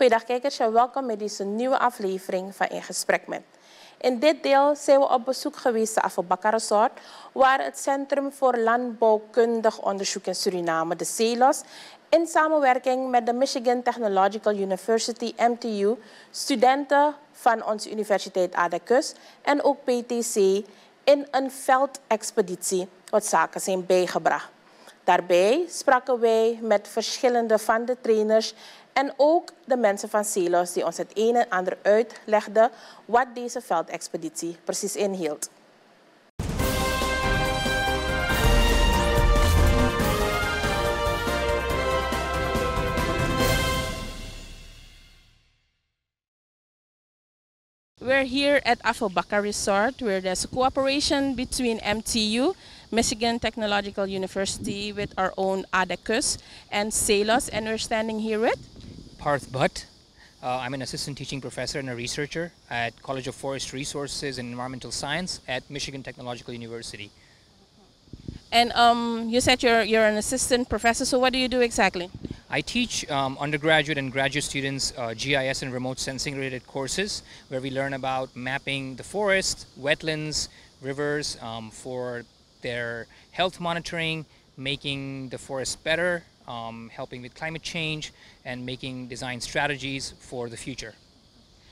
Goeiedag kijkers en welkom bij deze nieuwe aflevering van In Gesprek Met. In dit deel zijn we op bezoek geweest aan Afobakka Resort, waar het Centrum voor Landbouwkundig Onderzoek in Suriname, de CELOS, in samenwerking met de Michigan Technological University, MTU, studenten van onze Universiteit aan de Kust en ook PTC in een veldexpeditie wat zaken zijn bijgebracht. Daarbij spraken wij met verschillende van de trainers en ook de mensen van CELOS die ons het een en ander uitlegden wat deze veldexpeditie precies inhield. We're here at Afobakka Resort, where there's a cooperation between MTU, Michigan Technological University, with our own ADECUS, and CELOS, and we're standing here with PARTH, BHATT. I'm an assistant teaching professor and a researcher at College of Forest Resources and Environmental Science at Michigan Technological University. And you said you're an assistant professor, so what do you do exactly? I teach undergraduate and graduate students GIS and remote sensing related courses where we learn about mapping the forest, wetlands, rivers for their health monitoring, making the forest better, helping with climate change, and making design strategies for the future.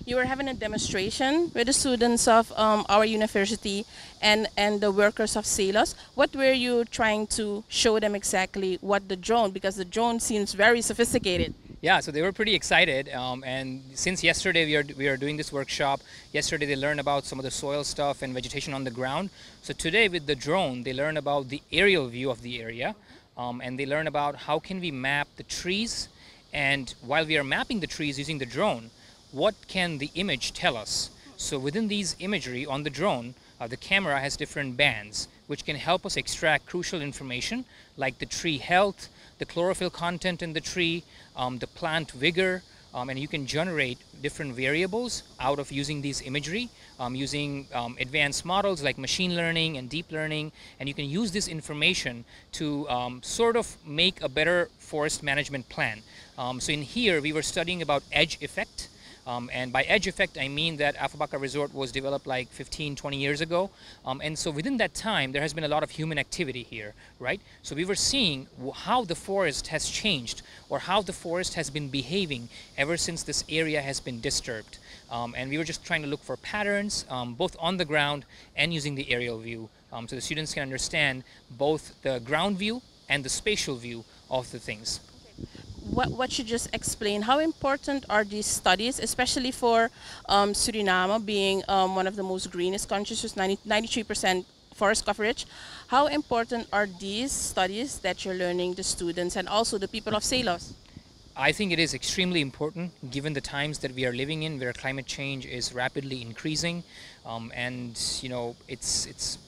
You were having a demonstration with the students of our university and the workers of CELOS. What were you trying to show them exactly what the drone, because the drone seems very sophisticated. Yeah, so they were pretty excited, and since yesterday we are doing this workshop. Yesterday they learned about some of the soil stuff and vegetation on the ground. So today with the drone they learn about the aerial view of the area, and they learn about how can we map the trees, and while we are mapping the trees using the drone, what can the image tell us? So within these imagery on the drone, the camera has different bands which can help us extract crucial information like the tree health, the chlorophyll content in the tree, the plant vigor, and you can generate different variables out of using these imagery, using advanced models like machine learning and deep learning, and you can use this information to sort of make a better forest management plan. So in here we were studying about edge effect. And by edge effect, I mean that Afobakka Resort was developed like 15, 20 years ago. And so within that time, there has been a lot of human activity here, right? So we were seeing how the forest has changed or how the forest has been behaving ever since this area has been disturbed. And we were just trying to look for patterns, both on the ground and using the aerial view. So the students can understand both the ground view and the spatial view of the things. What you just explained, how important are these studies, especially for Suriname being one of the most greenest countries with 93% forest coverage? How important are these studies that you're learning the students and also the people of CELOS? I think it is extremely important given the times that we are living in, where climate change is rapidly increasing, and you know it's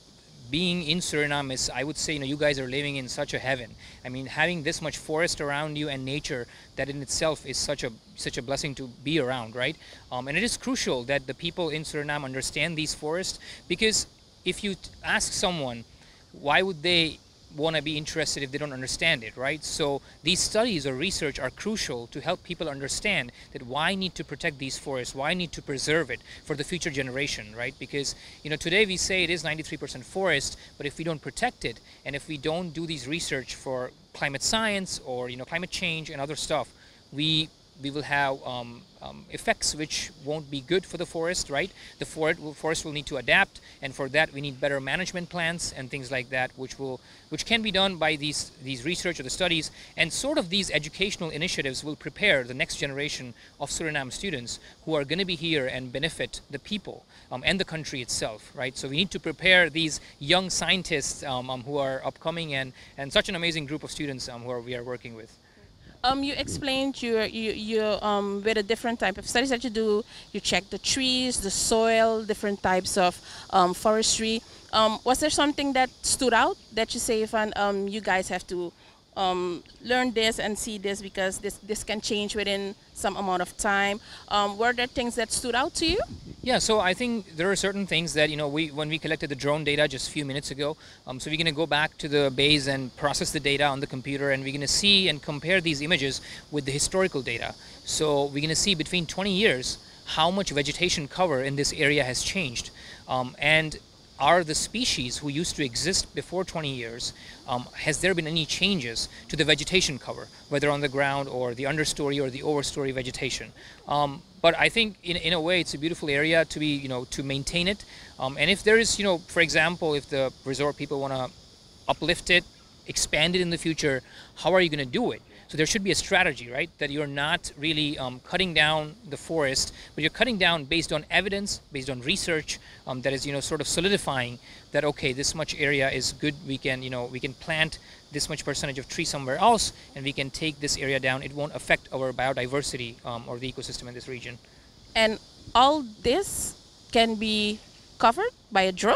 being in Suriname is, I would say, you guys are living in such a heaven. I mean, having this much forest around you and nature, that in itself is such a blessing to be around, right? And it is crucial that the people in Suriname understand these forests, because if you ask someone, why would they want to be interested if they don't understand it, right? So these studies or research are crucial to help people understand that why need to protect these forests, why need to preserve it for the future generation, right? Because today we say it is 93% forest, but if we don't protect it and if we don't do these research for climate science or climate change and other stuff, we will have effects which won't be good for the forest, right? The forest will need to adapt, and for that we need better management plans and things like that, which can be done by these research or the studies, and sort of these educational initiatives will prepare the next generation of Suriname students who are going to be here and benefit the people and the country itself, right? So we need to prepare these young scientists who are upcoming, and such an amazing group of students who we are working with. You explained you with a different type of studies that you do. You check the trees, the soil, different types of forestry. Was there something that stood out that you say, you guys have to learn this and see this because this can change within some amount of time? Were there things that stood out to you? Yeah, so I think there are certain things that, when we collected the drone data just a few minutes ago, so we're going to go back to the base and process the data on the computer, and we're going to see and compare these images with the historical data. So we're going to see between 20 years how much vegetation cover in this area has changed. And are the species who used to exist before 20 years, has there been any changes to the vegetation cover, whether on the ground or the understory or the overstory vegetation? But I think in a way it's a beautiful area to be, to maintain it. And if there is, for example, if the resort people want to uplift it, expand it in the future, how are you going to do it? So there should be a strategy, right? That you're not really cutting down the forest, but you're cutting down based on evidence, based on research, that is, sort of solidifying that, okay, this much area is good. We can, we can plant this much percentage of tree somewhere else, and we can take this area down. It won't affect our biodiversity or the ecosystem in this region. And all this can be covered by a drone?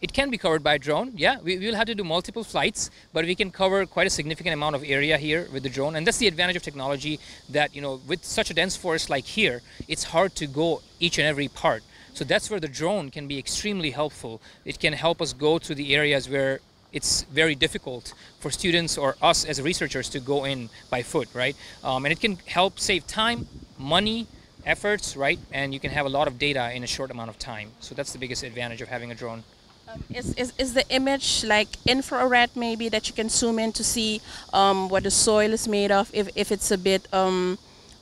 It can be covered by a drone, yeah. We will have to do multiple flights, but we can cover quite a significant amount of area here with the drone. And that's the advantage of technology, that, with such a dense forest like here, it's hard to go each and every part. So that's where the drone can be extremely helpful. It can help us go to the areas where it's very difficult for students or us as researchers to go in by foot, right? And it can help save time, money, efforts, right? And you can have a lot of data in a short amount of time. So that's the biggest advantage of having a drone. Is the image like infrared maybe, that you can zoom in to see what the soil is made of, if it's a bit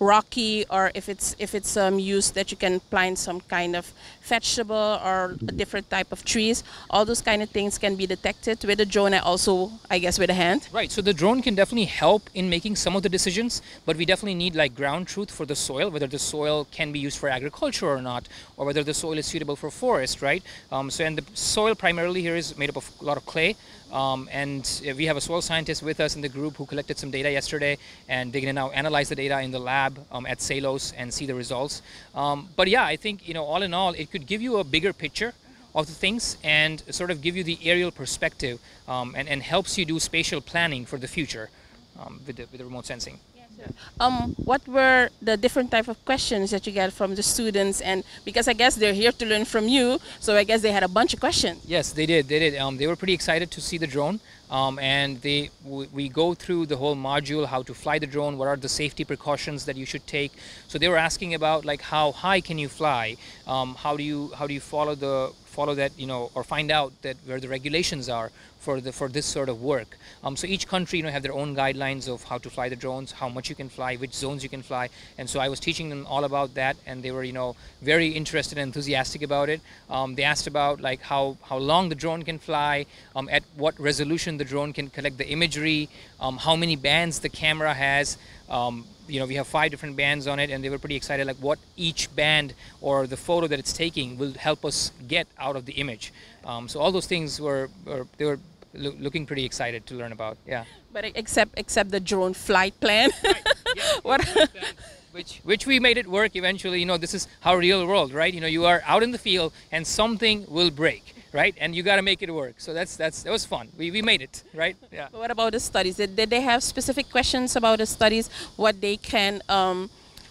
rocky, or if it's used that you can plant some kind of vegetable or a different type of trees? All those kind of things can be detected with a drone, and also, I guess, with a hand. Right, so the drone can definitely help in making some of the decisions, but we definitely need like ground truth for the soil, whether the soil can be used for agriculture or not, or whether the soil is suitable for forest, right? And the soil primarily here is made up of a lot of clay. And we have a soil scientist with us in the group who collected some data yesterday, and they're going to now analyze the data in the lab at CELOS and see the results. But yeah, I think, all in all, it could give you a bigger picture of the things and sort of give you the aerial perspective, and helps you do spatial planning for the future with the remote sensing. What were the different type of questions that you get from the students? And because I guess they're here to learn from you, so I guess they had a bunch of questions. Yes, they did. They were pretty excited to see the drone, and we go through the whole module, how to fly the drone, what are the safety precautions that you should take. So they were asking about like how high can you fly, how do you follow that, or find out that where the regulations are for this sort of work. So each country, have their own guidelines of how to fly the drones, how much you can fly, which zones you can fly. And so I was teaching them all about that, and they were, very interested and enthusiastic about it. They asked about like how long the drone can fly, at what resolution the drone can collect the imagery, how many bands the camera has. We have 5 different bands on it, and they were pretty excited like what each band or the photo that it's taking will help us get out of the image. So all those things they were looking pretty excited to learn about. Yeah. But except the drone flight plan. Right. Yeah, what? Which we made it work eventually. This is how real world, right? You are out in the field and something will break, right? And you got to make it work. So that was fun. We made it, right? Yeah. What about the studies? Did they have specific questions about the studies? What they can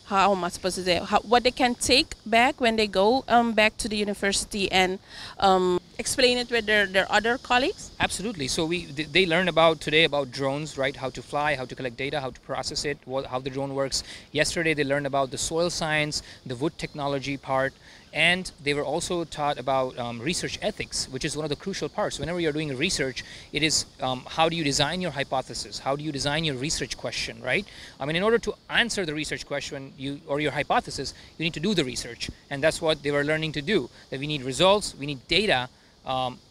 how am I supposed to say? What they can take back when they go back to the university and explain it with their other colleagues? Absolutely. So they learned today about drones, right? How to fly, how to collect data, how to process it, how the drone works. Yesterday they learned about the soil science, the wood technology part, and they were also taught about research ethics, which is one of the crucial parts. Whenever you're doing research, it is how do you design your hypothesis? How do you design your research question, right? I mean, in order to answer the research question or your hypothesis, you need to do the research. And that's what they were learning to do, that we need results, we need data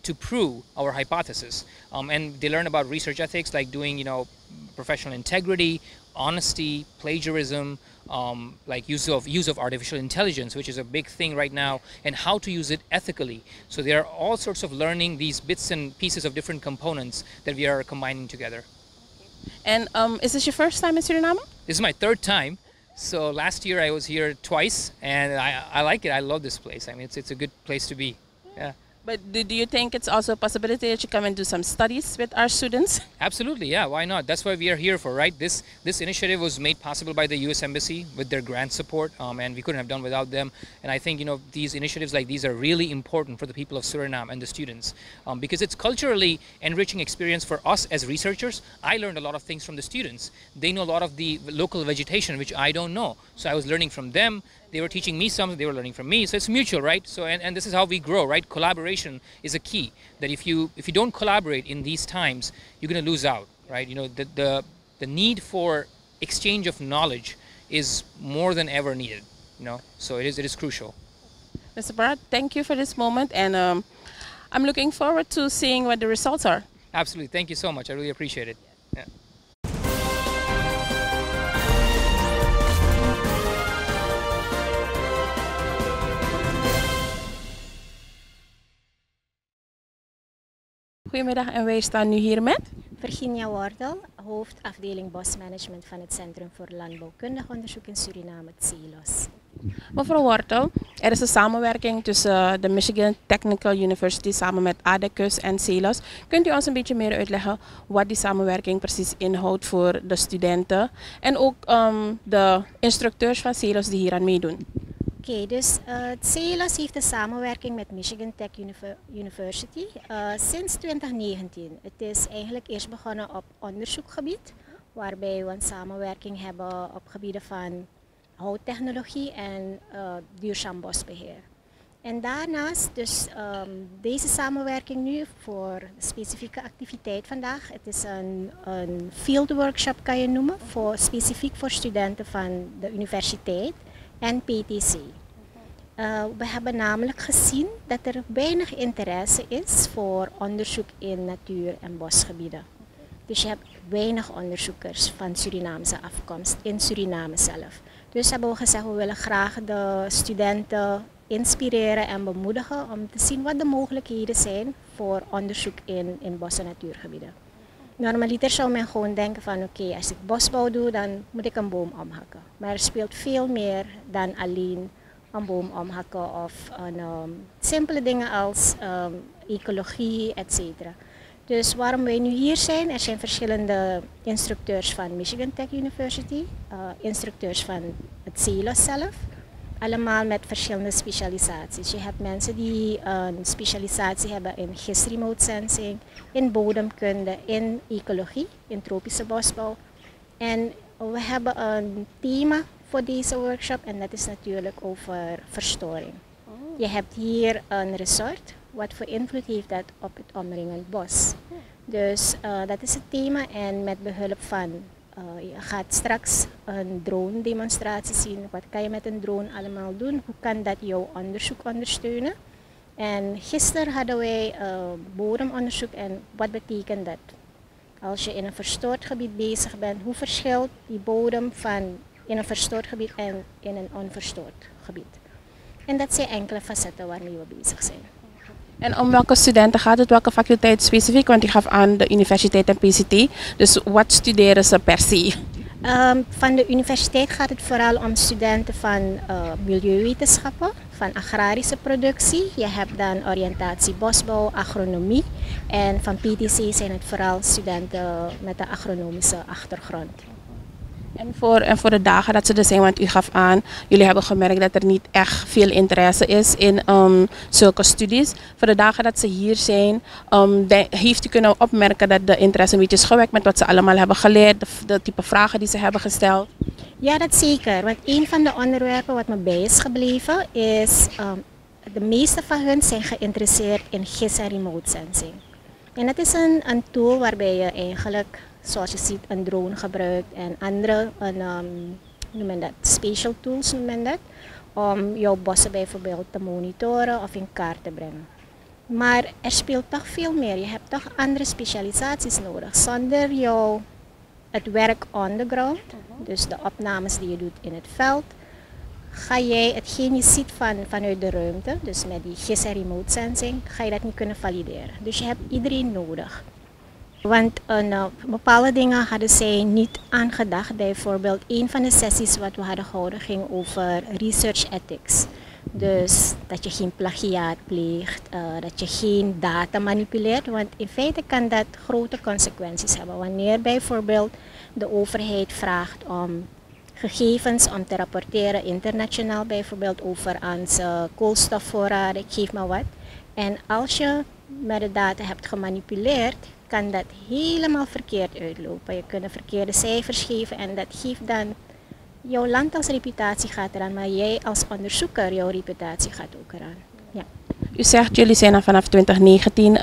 to prove our hypothesis. And they learn about research ethics, like doing, professional integrity, honesty, plagiarism, like use of artificial intelligence, which is a big thing right now, and how to use it ethically. So there are all sorts of learning, these bits and pieces of different components that we are combining together. And is this your first time in Suriname? This is my 3rd time. So last year I was here twice, and I like it. I love this place. I mean, it's a good place to be. Yeah. But do you think it's also a possibility that you come and do some studies with our students? Absolutely, yeah, why not? That's why we are here for, right? This initiative was made possible by the U.S. Embassy with their grant support, and we couldn't have done without them. And I think, these initiatives like these are really important for the people of Suriname and the students, because it's culturally enriching experience for us as researchers. I learned a lot of things from the students. They know a lot of the local vegetation, which I don't know. So I was learning from them. They were teaching me something, they were learning from me. So it's mutual, right? So and this is how we grow, right? Collaboration is a key. That if you don't collaborate in these times, you're going to lose out, right? The need for exchange of knowledge is more than ever needed. So it is crucial. Mr. Barth, thank you for this moment, and I'm looking forward to seeing what the results are. Absolutely, thank you so much. I really appreciate it. Yeah. Goedemiddag en wij staan nu hier met Virginia Wortel, hoofdafdeling Bosmanagement van het Centrum voor Landbouwkundig Onderzoek in Suriname, het CELOS. mevrouw Wortel. Er is een samenwerking tussen de Michigan Technical University samen met ADECUS en CELOS. Kunt u ons een beetje meer uitleggen wat die samenwerking precies inhoudt voor de studenten en ook de instructeurs van CELOS die hier aan meedoen? Oké, dus het CELOS heeft een samenwerking met Michigan Tech University sinds 2019. Het is eigenlijk eerst begonnen op onderzoekgebied, waarbij we een samenwerking hebben op gebieden van houttechnologie en duurzaam bosbeheer. En daarnaast dus deze samenwerking nu voor de specifieke activiteit vandaag. Het is een field workshop kan je noemen, specifiek voor studenten van de universiteit en PTC. We hebben namelijk gezien dat er weinig interesse is voor onderzoek in natuur- en bosgebieden. Dus je hebt weinig onderzoekers van Surinaamse afkomst in Suriname zelf. Dus hebben we gezegd, we willen graag de studenten inspireren en bemoedigen om te zien wat de mogelijkheden zijn voor onderzoek in bos- en natuurgebieden. Normaliter zou men gewoon denken van oké, als ik bosbouw doe, dan moet ik een boom omhakken. Maar er speelt veel meer dan alleen een boom omhakken of simpele dingen als ecologie, etc. Dus waarom wij nu hier zijn, er zijn verschillende instructeurs van Michigan Tech University, instructeurs van het CELOS zelf, allemaal met verschillende specialisaties. Je hebt mensen die een specialisatie hebben in GIS-remote sensing, in bodemkunde, in ecologie, in tropische bosbouw. En we hebben een thema voor deze workshop en dat is natuurlijk over verstoring. Je hebt hier een resort. Wat voor invloed heeft dat op het omringend bos? Dus dat is het thema en met behulp van, je gaat straks een drone demonstratie zien. Wat kan je met een drone allemaal doen? Hoe kan dat jouw onderzoek ondersteunen? En gisteren hadden wij bodemonderzoek en wat betekent dat? Als je in een verstoord gebied bezig bent, hoe verschilt die bodem van in een verstoord gebied en in een onverstoord gebied? En dat zijn enkele facetten waarmee we bezig zijn. En om welke studenten gaat het? Welke faculteit specifiek? Want je gaf aan de universiteit en PCT. Dus wat studeren ze per se? Van de universiteit gaat het vooral om studenten van milieuwetenschappen, van agrarische productie. Je hebt dan oriëntatie bosbouw, agronomie. En van PTC zijn het vooral studenten met een agronomische achtergrond. En voor de dagen dat ze er zijn, want u gaf aan, jullie hebben gemerkt dat er niet echt veel interesse is in zulke studies. Voor de dagen dat ze hier zijn, heeft u kunnen opmerken dat de interesse een beetje is gewekt met wat ze allemaal hebben geleerd, de type vragen die ze hebben gesteld? Ja, dat zeker. Want een van de onderwerpen wat me bij is gebleven is, de meeste van hun zijn geïnteresseerd in GIS en remote sensing. En dat is een tool waarbij je eigenlijk, zoals je ziet, een drone gebruikt en andere spatial tools noemen dat, om jouw bossen bijvoorbeeld te monitoren of in kaart te brengen. Maar er speelt toch veel meer. Je hebt toch andere specialisaties nodig. Zonder het werk on the ground, dus de opnames die je doet in het veld, ga jij hetgeen je ziet vanuit de ruimte, dus met die GIS en remote sensing, ga je dat niet kunnen valideren. Dus je hebt iedereen nodig. Want bepaalde dingen hadden zij niet aangedacht. Bijvoorbeeld een van de sessies wat we hadden gehouden ging over research ethics. Dus dat je geen plagiaat pleegt, dat je geen data manipuleert. Want in feite kan dat grote consequenties hebben. Wanneer bijvoorbeeld de overheid vraagt om gegevens om te rapporteren internationaal, bijvoorbeeld over onze koolstofvoorraden, ik geef maar wat. En als je met de data hebt gemanipuleerd, kan dat helemaal verkeerd uitlopen. Je kunt verkeerde cijfers geven en dat geeft dan, jouw land als reputatie gaat eraan, maar jij als onderzoeker, jouw reputatie gaat ook eraan. Ja. U zegt, jullie zijn vanaf 2019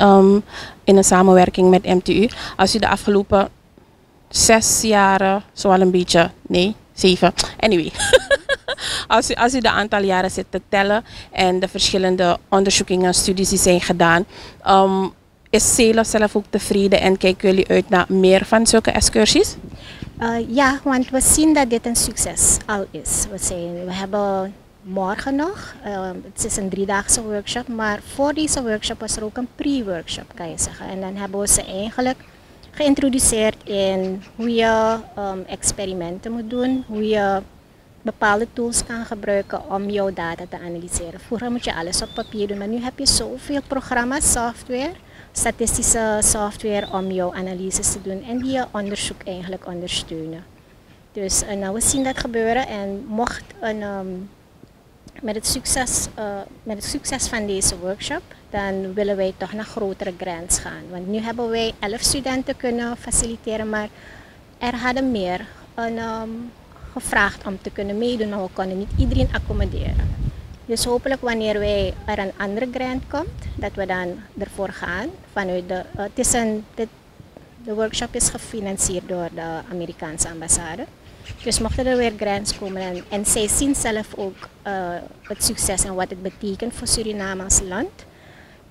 in een samenwerking met MTU. Als u de afgelopen 6 jaren, zoal een beetje, nee, 7, anyway. Als u de aantal jaren zit te tellen en de verschillende onderzoekingen en studies die zijn gedaan, is CELOS zelf ook tevreden en kijken jullie uit naar meer van zulke excursies? Ja, want we zien dat dit een succes al is. We hebben morgen nog, het is een 3-daagse workshop, maar voor deze workshop was er ook een pre-workshop, kan je zeggen. En dan hebben we ze eigenlijk geïntroduceerd in hoe je experimenten moet doen, hoe je bepaalde tools kan gebruiken om jouw data te analyseren. Vroeger moet je alles op papier doen, maar nu heb je zoveel programma's, software, statistische software om jouw analyses te doen en die je onderzoek eigenlijk ondersteunen. Dus we zien dat gebeuren en mocht met het succes van deze workshop, dan willen wij toch naar grotere grants gaan. Want nu hebben wij 11 studenten kunnen faciliteren, maar er hadden meer gevraagd om te kunnen meedoen, maar we konden niet iedereen accommoderen. Dus hopelijk wanneer er een andere grant komt, dat we dan ervoor gaan. Vanuit de workshop is gefinancierd door de Amerikaanse ambassade. Dus mochten er weer grants komen en zij zien zelf ook het succes en wat het betekent voor Suriname als land,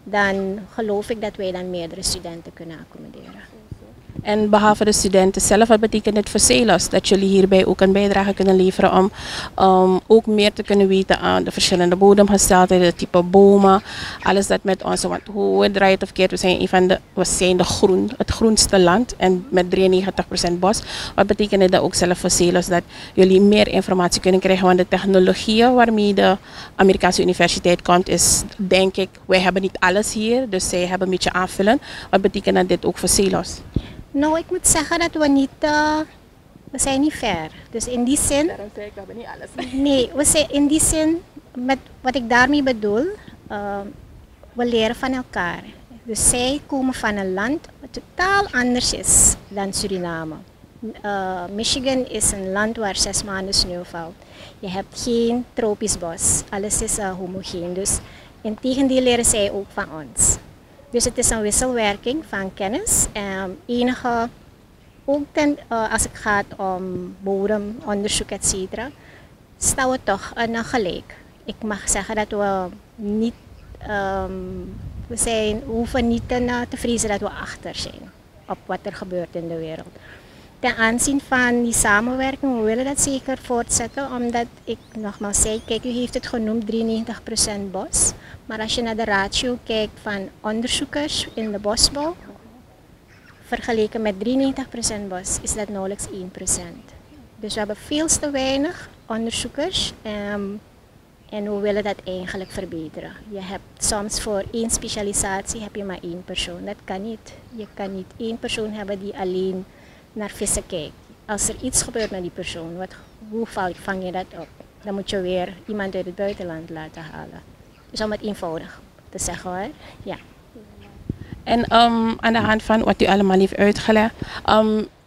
dan geloof ik dat wij dan meerdere studenten kunnen accommoderen. En behalve de studenten zelf, wat betekent dit voor CELOS? Dat jullie hierbij ook een bijdrage kunnen leveren om ook meer te kunnen weten aan de verschillende bodemgesteldheden, de type bomen, alles dat met ons, want hoe we draait of keert, we zijn het groenste land en met 93% bos. Wat betekent dat ook zelf voor CELOS, dat jullie meer informatie kunnen krijgen, want de technologieën waarmee de Amerikaanse universiteit komt is, denk ik, wij hebben niet alles hier, dus zij hebben een beetje aanvullen. Wat betekent dat dit ook voor CELOS? Nou, ik moet zeggen dat we zijn niet ver. Dus in die zin... Daarom zei ik, we hebben niet alles. Nee, we zijn in die zin, met wat ik daarmee bedoel, we leren van elkaar. Dus zij komen van een land wat totaal anders is dan Suriname. Michigan is een land waar 6 maanden sneeuw valt. Je hebt geen tropisch bos, alles is homogeen. Dus in tegendeel leren zij ook van ons. Dus het is een wisselwerking van kennis. Ook als het gaat om bodemonderzoek, etc., staan we toch gelijk. Ik mag zeggen dat we niet, we hoeven niet te vrezen dat we achter zijn op wat er gebeurt in de wereld. Ten aanzien van die samenwerking, we willen dat zeker voortzetten, omdat ik nogmaals zei, kijk, u heeft het genoemd 93% bos. Maar als je naar de ratio kijkt van onderzoekers in de bosbouw, vergeleken met 93% bos, is dat nauwelijks 1%. Dus we hebben veel te weinig onderzoekers en we willen dat eigenlijk verbeteren. Je hebt soms voor 1 specialisatie heb je maar 1 persoon. Dat kan niet. Je kan niet 1 persoon hebben die alleen naar vissen kijkt. Als er iets gebeurt met die persoon, hoe vang je dat op? Dan moet je weer iemand uit het buitenland laten halen. Dus om het eenvoudig te zeggen hoor. Ja. En aan de hand van wat u allemaal heeft uitgelegd,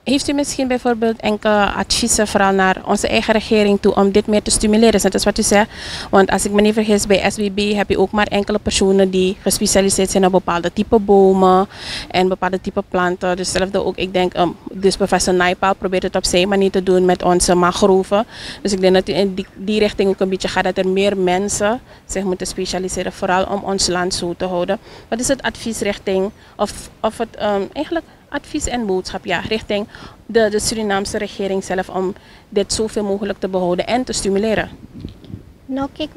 heeft u misschien bijvoorbeeld enkele adviezen vooral naar onze eigen regering toe om dit meer te stimuleren? Dat is wat u zegt. Want als ik me niet vergis, bij SBB heb je ook maar enkele personen die gespecialiseerd zijn op bepaalde type bomen en bepaalde type planten. Dus hetzelfde ook, ik denk, dus professor Naipaal probeert het op zijn manier te doen met onze mangroven. Dus ik denk dat u in die richting ook een beetje gaat, dat er meer mensen zich moeten specialiseren, vooral om ons land zo te houden. Wat is het advies richting, of het eigenlijk advies en boodschap richting de Surinaamse regering zelf om dit zoveel mogelijk te behouden en te stimuleren? Nou kijk,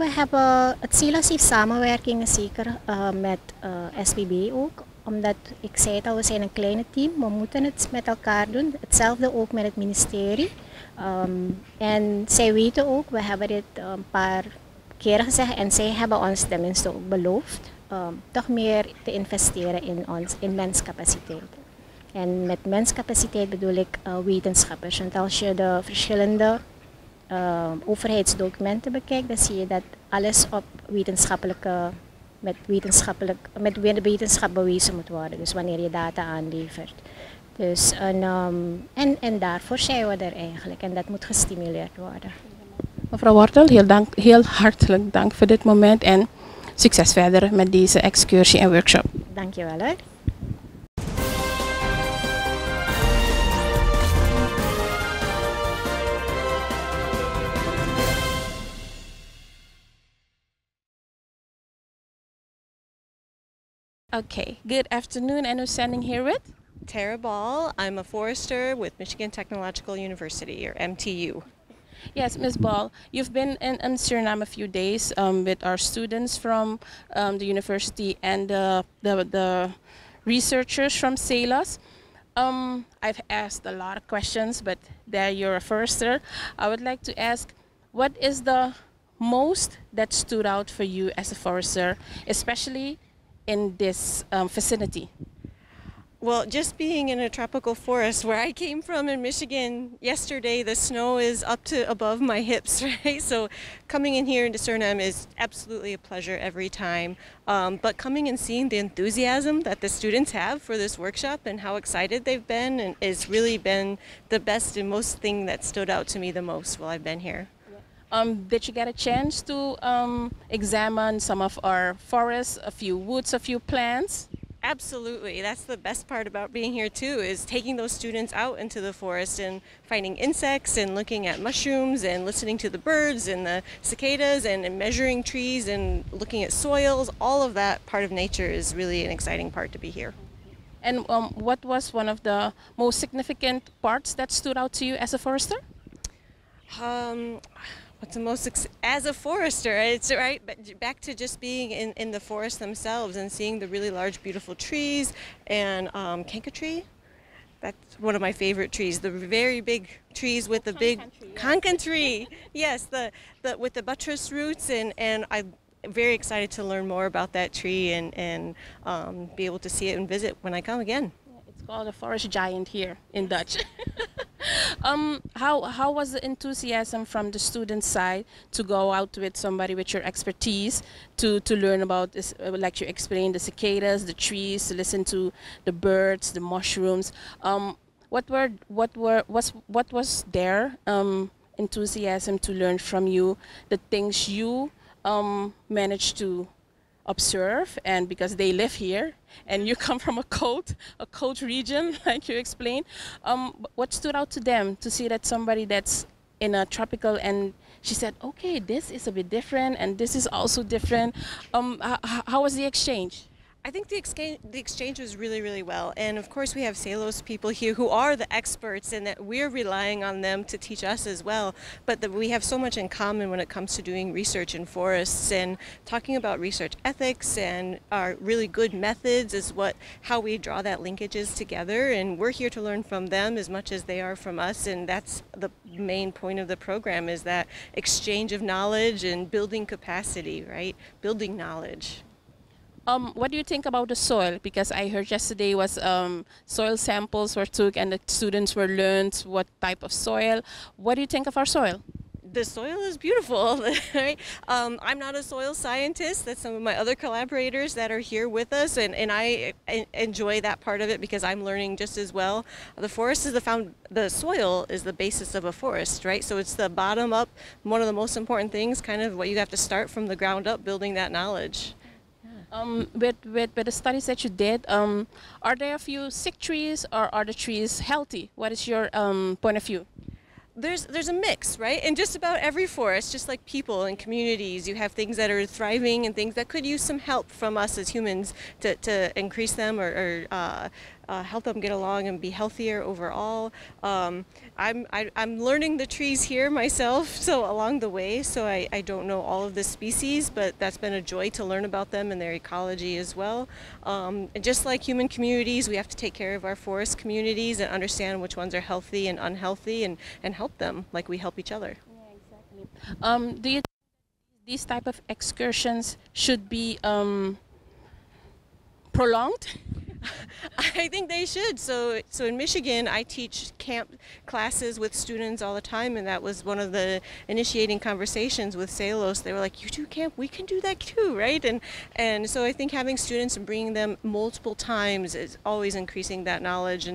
het CELOS heeft samenwerkingen zeker met SBB ook. Omdat, ik zei het al, we zijn een kleine team, we moeten het met elkaar doen. Hetzelfde ook met het ministerie. En zij weten ook, we hebben dit een paar keren gezegd en zij hebben ons tenminste ook beloofd toch meer te investeren in menscapaciteit. En met menscapaciteit bedoel ik wetenschappers. Want als je de verschillende overheidsdocumenten bekijkt, dan zie je dat alles op met wetenschap bewezen moet worden. Dus wanneer je data aanlevert. Dus en daarvoor zijn we er eigenlijk. En dat moet gestimuleerd worden. Mevrouw Wortel, heel hartelijk dank voor dit moment en succes verder met deze excursie en workshop. Dank je wel. Hè. Okay, good afternoon, and who's standing here with? TYRA Ball. I'm a forester with Michigan Technological University, or MTU. Yes, Ms. Ball, you've been in Suriname a few days with our students from the university and the researchers from CELOS. I've asked a lot of questions, but there you're a forester. I would like to ask, what is the most that stood out for you as a forester, especially in this vicinity? Well, just being in a tropical forest where I came from in Michigan yesterday, the snow is up to above my hips, right? So coming in here into Suriname is absolutely a pleasure every time. But coming and seeing the enthusiasm that the students have for this workshop and how excited they've been and it's really been the best and most thing that stood out to me the most while I've been here. Did you get a chance to examine some of our forests, a few woods, a few plants? Absolutely. That's the best part about being here too, is taking those students out into the forest and finding insects and looking at mushrooms and listening to the birds and the cicadas and measuring trees and looking at soils. All of that part of nature is really an exciting part to be here. And what was one of the most significant parts that stood out to you as a forester? What's the most, as a forester, it's right, but back to just being in the forest themselves and seeing the really large, beautiful trees and canker tree. That's one of my favorite trees. The very big trees with the big kankan tree. Yes, the with the buttress roots, and I'm very excited to learn more about that tree and be able to see it and visit when I come again. It's called a forest giant here in Dutch. How was the enthusiasm from the student side to go out with somebody with your expertise to learn about this, like you explained, the cicadas, the trees, to listen to the birds, the mushrooms? What was their enthusiasm to learn from you, the things you managed to observe, and because they live here and you come from a cold region, like you explained, what stood out to them to see that somebody that's in a tropical, and she said, okay, this is a bit different and this is also different. How was the exchange? I think the exchange was really, really well. And of course we have CELOS people here who are the experts and that we're relying on them to teach us as well. But that we have so much in common when it comes to doing research in forests and talking about research ethics and our really good methods is how we draw that linkages together. And we're here to learn from them as much as they are from us. And that's the main point of the program, is that exchange of knowledge and building capacity, right? Building knowledge. What do you think about the soil? Because I heard yesterday was soil samples were took and the students were learned what type of soil. What do you think of our soil? The soil is beautiful, right? I'm not a soil scientist. That's some of my other collaborators that are here with us, and I enjoy that part of it because I'm learning just as well. The forest is the soil is the basis of a forest, right? So it's the bottom up, one of the most important things, kind of what you have to start from the ground up, building that knowledge. With the studies that you did, are there a few sick trees or are the trees healthy? What is your point of view? There's a mix, right? In just about every forest, just like people and communities, you have things that are thriving and things that could use some help from us as humans to increase them or help them get along and be healthier overall. I'm learning the trees here myself, so along the way, so I don't know all of the species, but that's been a joy to learn about them and their ecology as well. And just like human communities, we have to take care of our forest communities and understand which ones are healthy and unhealthy and help them like we help each other. Yeah, exactly. Do you think These type of excursions should be prolonged? I think they should. So in Michigan, I teach camp classes with students all the time, and that was one of the initiating conversations with CELOS. They were like, "You do camp? We can do that too, right?" And so I think having students and bringing them multiple times is always increasing that knowledge,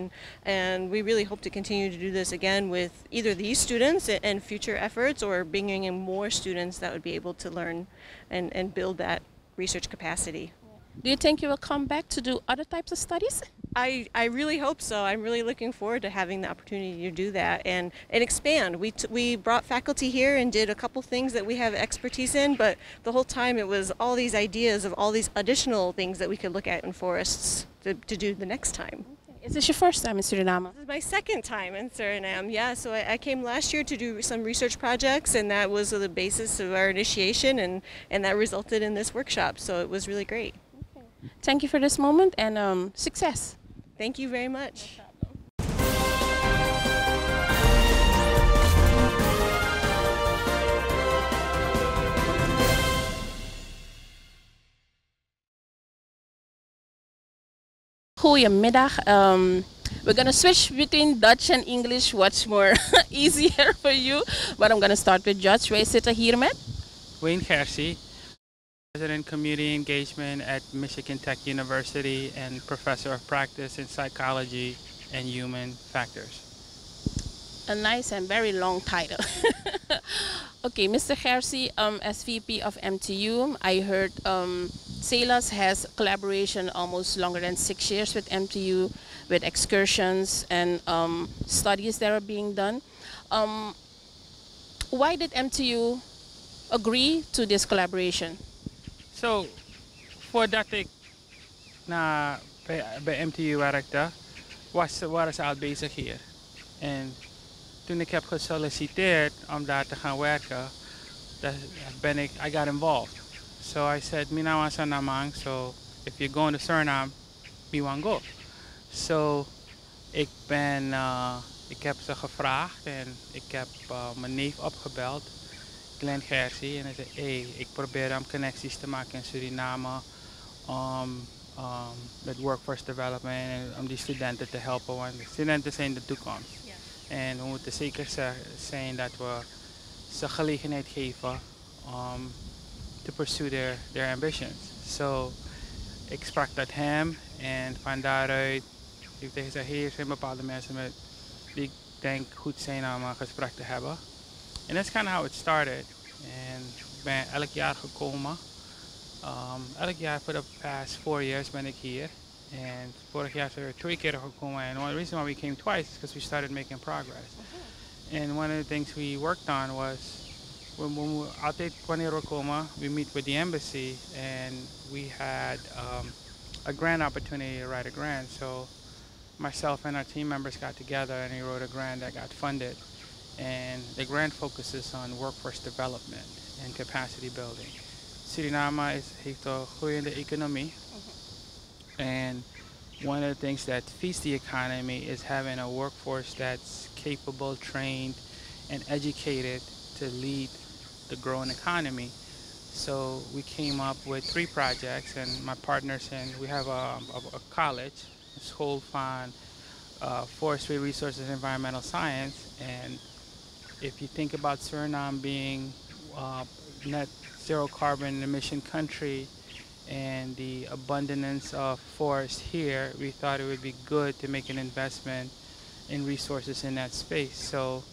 and we really hope to continue to do this again with either these students and future efforts, or bringing in more students that would be able to learn and build that research capacity. Do you think you will come back to do other types of studies? I really hope so. I'm really looking forward to having the opportunity to do that and expand. We brought faculty here and did a couple things that we have expertise in, but the whole time it was all these ideas of all these additional things that we could look at in forests to do the next time. Is this your first time in Suriname? This is my second time in Suriname, yeah. So I came last year to do some research projects, and that was the basis of our initiation, and that resulted in this workshop. So it was really great. Thank you for this moment and success. Thank you very much. Goedemiddag. We're going to switch between Dutch and English, what's more easier for you. But I'm going to start with Dutch. Wij zitten hier met GERSIE, President Community Engagement at Michigan Tech University and Professor of Practice in Psychology and Human Factors. A nice and very long title. Okay, Mr. GERSIE, as VP of MTU, I heard CELOS has collaboration almost longer than 6 years with MTU, with excursions and studies that are being done. Why did MTU agree to this collaboration? So, voordat ik bij MTU werkte, waren ze al bezig hier. En toen ik heb gesolliciteerd om daar te gaan werken, I got involved. So I said, "Mina want Suriname, so if you're going to Suriname, me want go." So ik heb ze gevraagd en ik heb mijn neef opgebeld, Glenn GERSIE, en hij zei, hey, ik probeer om connecties te maken in Suriname met workforce development en om die studenten te helpen, want de studenten zijn de toekomst. En we moeten zeker zijn dat we ze gelegenheid geven to pursue their ambitions. So ik sprak met hem en van daaruit heeft hij gezegd, hier zijn bepaalde mensen die ik denk goed zijn om een gesprek te hebben. And that's kind of how it started. En ik ben elk jaar gekomen. Elk jaar for the past 4 years ben ik hier. En vorig jaar zijn we 2 keer gekomen. And one reason why we came twice is because we started making progress. And one of the things we worked on was, wanneer we komen, we meet with the embassy. And we had a grant opportunity to write a grant. So myself and our team members got together and we wrote a grant that got funded. And the grant focuses on workforce development and capacity building. Suriname heeft een groeiende economie. And one of the things that feeds the economy is having a workforce that's capable, trained, and educated to lead the growing economy. So we came up with 3 projects, and my partners, and we have a college, a school fund, forestry resources, environmental science. And if you think about Suriname being net zero carbon emission country and the abundance of forest here, we thought it would be good to make an investment in resources in that space. So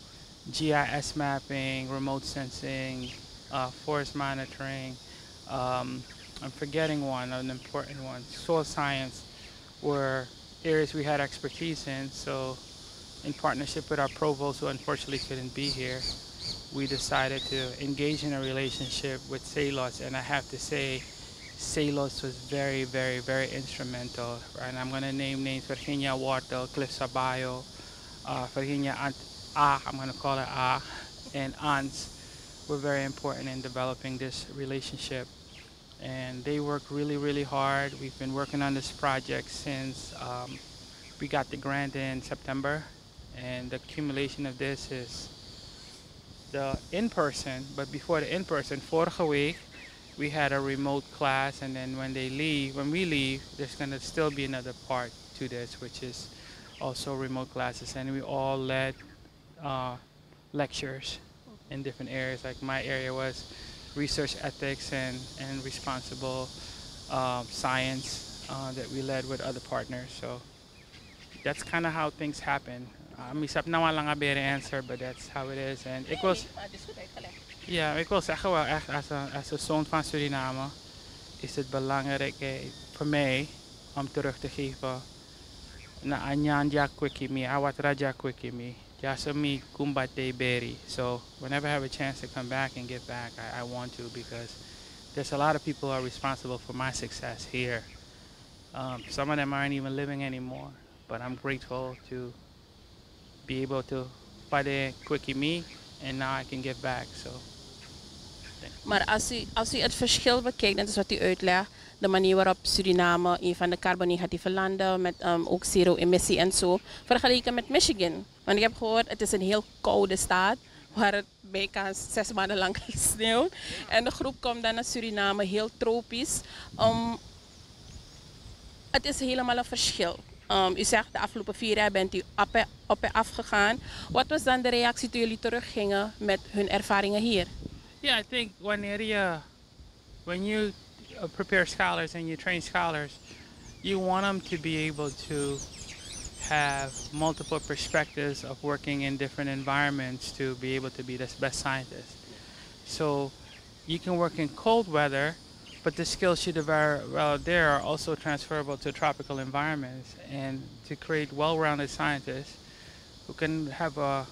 GIS mapping, remote sensing, forest monitoring, I'm forgetting one, an important one, soil science, were areas we had expertise in. So in partnership with our provost, who unfortunately couldn't be here, we decided to engage in a relationship with CELOS, and I have to say CELOS was very, very, very instrumental. And I'm going to name names: Virginia, WORTEL, Cliff Sabayo, Virginia, I'm going to call her A, and ANS were very important in developing this relationship. And they worked really, really hard. We've been working on this project since we got the grant in September, and the accumulation of this is the in-person, but before the in-person, vorige week, we had a remote class, and then when we leave, there's gonna still be another part to this, which is also remote classes, and we all led lectures in different areas. Like my area was research ethics and responsible science that we led with other partners. So that's kind of how things happen. Misap na lang a better answer, but that's how it is. And ik wil zeggen wel echt, als een zoon van Suriname is het belangrijk voor mij om terug te geven na anyanja kwikimi, awat raja kwikimi, jasami kumbate beri. So whenever I have a chance to come back and give back, I want to, because there's a lot of people who are responsible for my success here. Some of them aren't even living anymore, but I'm grateful to be able to pade kwikimi, and now I can give back. So. Maar als u het verschil bekijkt, dat is wat u uitlegt, de manier waarop Suriname een van de carbon-negatieve landen met ook zero-emissie en zo, vergeleken met Michigan. Want ik heb gehoord, het is een heel koude staat, waar het bijna 6 maanden lang sneeuwt. En de groep komt dan naar Suriname, heel tropisch. Het is helemaal een verschil. U zegt, de afgelopen 4 jaar bent u op en af gegaan. Wat was dan de reactie toen jullie teruggingen met hun ervaringen hier? Yeah, I think when you prepare scholars and you train scholars, you want them to be able to have multiple perspectives of working in different environments to be able to be the best scientist. So you can work in cold weather, but the skills you develop there are also transferable to tropical environments, and to create well-rounded scientists who can have a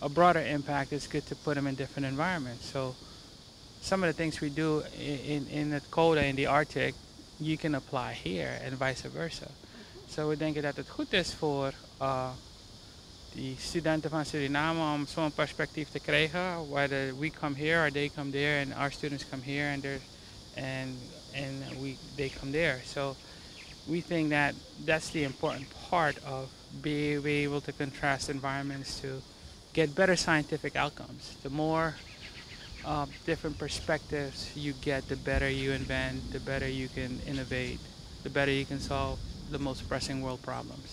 broader impact, it's good to put them in different environments. So some of the things we do in the cold and in the Arctic, you can apply here and vice versa. So we denken dat het goed is voor die studenten van Suriname om zo'n perspectief te krijgen, whether we come here or they come there, and our students come here and they come there. So we think that that's the important part of being able to contrast environments to get better scientific outcomes. The more different perspectives you get, the better you invent, the better you can innovate, the better you can solve the most pressing world problems.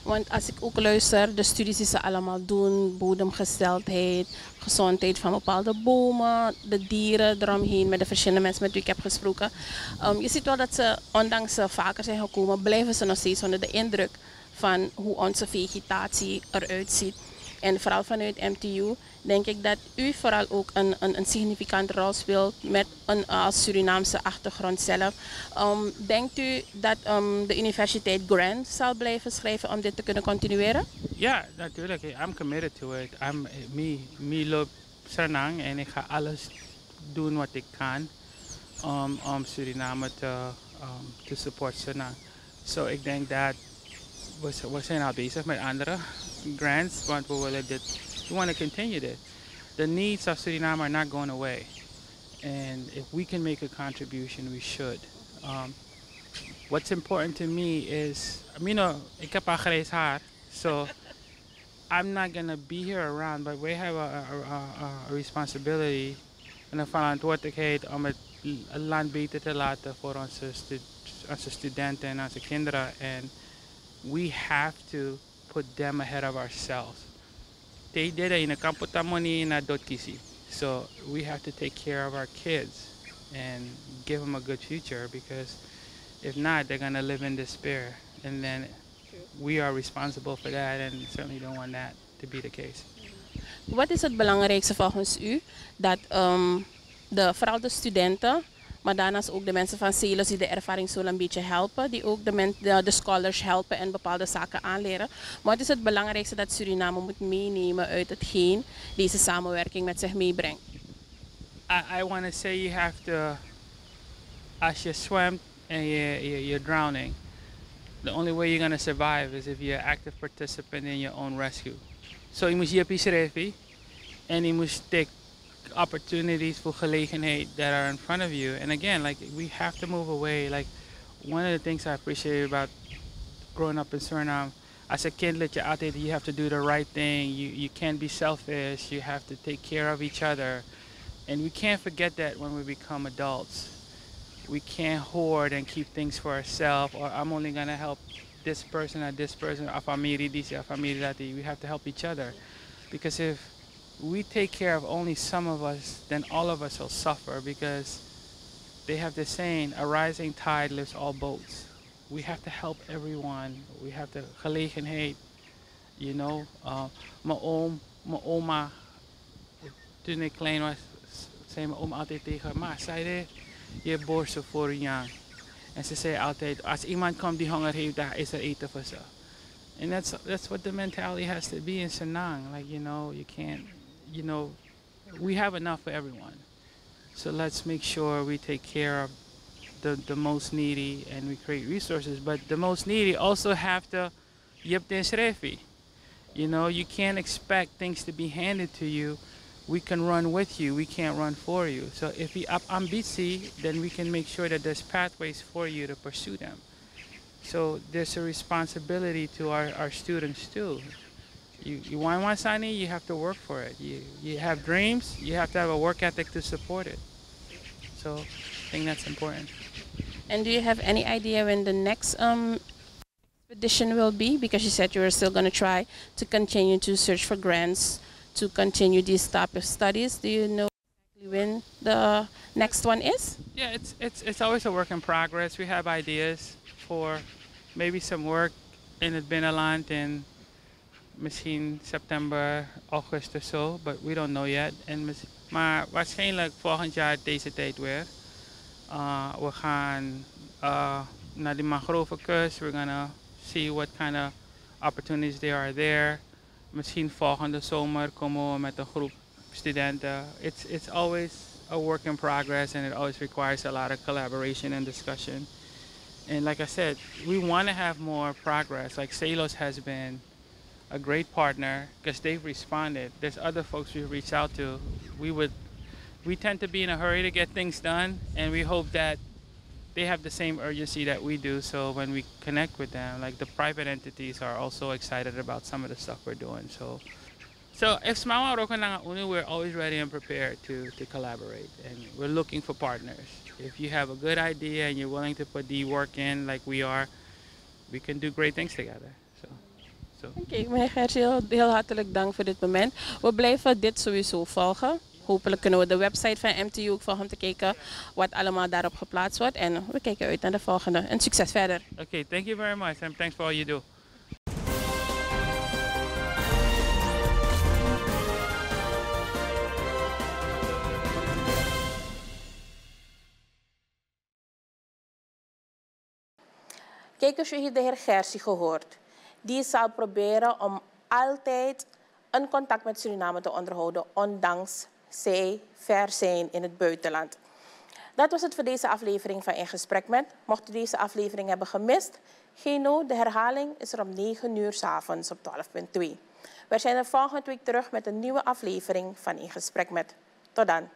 Want als ik ook luister, de studies die ze allemaal doen, bodemgesteldheid, gezondheid van bepaalde bomen, de dieren eromheen, met de verschillende mensen met wie ik heb gesproken. Je ziet wel dat ze, ondanks ze vaker zijn gekomen, blijven ze nog steeds onder de indruk van hoe onze vegetatie eruit ziet. En vooral vanuit MTU denk ik dat u vooral ook een significante rol speelt met als Surinaamse achtergrond zelf. Denkt u dat de universiteit grants zal blijven schrijven om dit te kunnen continueren? Ja, natuurlijk. I'm committed to it. Me loop Suriname en ik ga alles doen wat ik kan om Suriname te support Suriname. So ik denk dat we zijn al bezig met andere grants, want we want to continue this. The needs of Suriname are not going away, and if we can make a contribution, we should. What's important to me is, ik heb al grijs haar, so I'm not gonna be here around, but we have a responsibility en een verantwoordelijkheid om het land beter te laten voor onze studenten en onze kinderen. And we have to put them ahead of ourselves. They did it in a kamputamoni in a dotkisi. So we have to take care of our kids and give them a good future, because if not, they're going to live in despair. And then we are responsible for that, and certainly don't want that to be the case. Wat is het belangrijkste volgens u dat vooral de studenten, maar daarnaast ook de mensen van CELOS die de ervaring zo een beetje helpen, die ook de scholars helpen en bepaalde zaken aanleren. Wat is het belangrijkste dat Suriname moet meenemen uit hetgeen deze samenwerking met zich meebrengt? I want to say you have to, as you swim and you're drowning, the only way you're going to survive is if you're an active participant in your own rescue. So je moet je pisrefi en je moet take opportunities for gelegenheid that are in front of you. And again, like, we have to move away. Like, one of the things I appreciate about growing up in Suriname, as a kind leer je altijd, you have to do the right thing. You can't be selfish. You have to take care of each other. And we can't forget that when we become adults. We can't hoard and keep things for ourselves, or I'm only going to help this person or this person, a familie this, a familie that. We have to help each other. Because if we take care of only some of us, then all of us will suffer, because they have this saying, a rising tide lifts all boats. We have to help everyone. We have to gelegenheid, you know. Mijn oma, toen ik klein was, zei mijn oma altijd tegen me, zei je borsten voor een jaar. En ze zei altijd, als iemand komt die honger heeft, daar is er eten voor ze. And that's what the mentality has to be in Senang. Like, you know, you can't, you know, we have enough for everyone. So let's make sure we take care of the most needy and we create resources. But the most needy also have to, you have to. You know, you can't expect things to be handed to you. We can run with you, we can't run for you. So if we have ambitie, then we can make sure that there's pathways for you to pursue them. So there's a responsibility to our students too. You want one Sani, you have to work for it. You have dreams, you have to have a work ethic to support it. So I think that's important. And do you have any idea when the next expedition will be? Because you said you were still going to try to continue to search for grants to continue these type of studies. Do you know exactly when the next one is? Yeah, it's always a work in progress. We have ideas for maybe some work in het binnenland in misschien September, August of so, but we don't know yet. Maar waarschijnlijk volgend jaar deze tijd weer. We gaan naar die mangrovenkust. We're gonna see what kind of opportunities there are there. Misschien volgende zomer komen we met een groep studenten. It's always a work in progress, and it always requires a lot of collaboration and discussion. And like I said, we want to have more progress. Like CELOS has been a great partner because they've responded. There's other folks we've reached out to. We tend to be in a hurry to get things done, and we hope that they have the same urgency that we do. So when we connect with them, like the private entities are also excited about some of the stuff we're doing. So if Smawa Rokananga Unu, we're always ready and prepared to collaborate, and we're looking for partners. If you have a good idea and you're willing to put the work in like we are, we can do great things together. Oké, meneer Gersie, heel hartelijk dank voor dit moment. We blijven dit sowieso volgen. Hopelijk kunnen we de website van MTU ook volgen om te kijken wat allemaal daarop geplaatst wordt. En we kijken uit naar de volgende. En succes verder. Okay, thank you very much and thanks for all you do. Kijkers, u heeft de heer Gersie gehoord. Die zal proberen om altijd een contact met Suriname te onderhouden, ondanks zij ver zijn in het buitenland. Dat was het voor deze aflevering van In Gesprek Met. Mocht u deze aflevering hebben gemist, geen nood, de herhaling is er om 9 uur 's avonds op 12.2. We zijn er volgende week terug met een nieuwe aflevering van In Gesprek Met. Tot dan.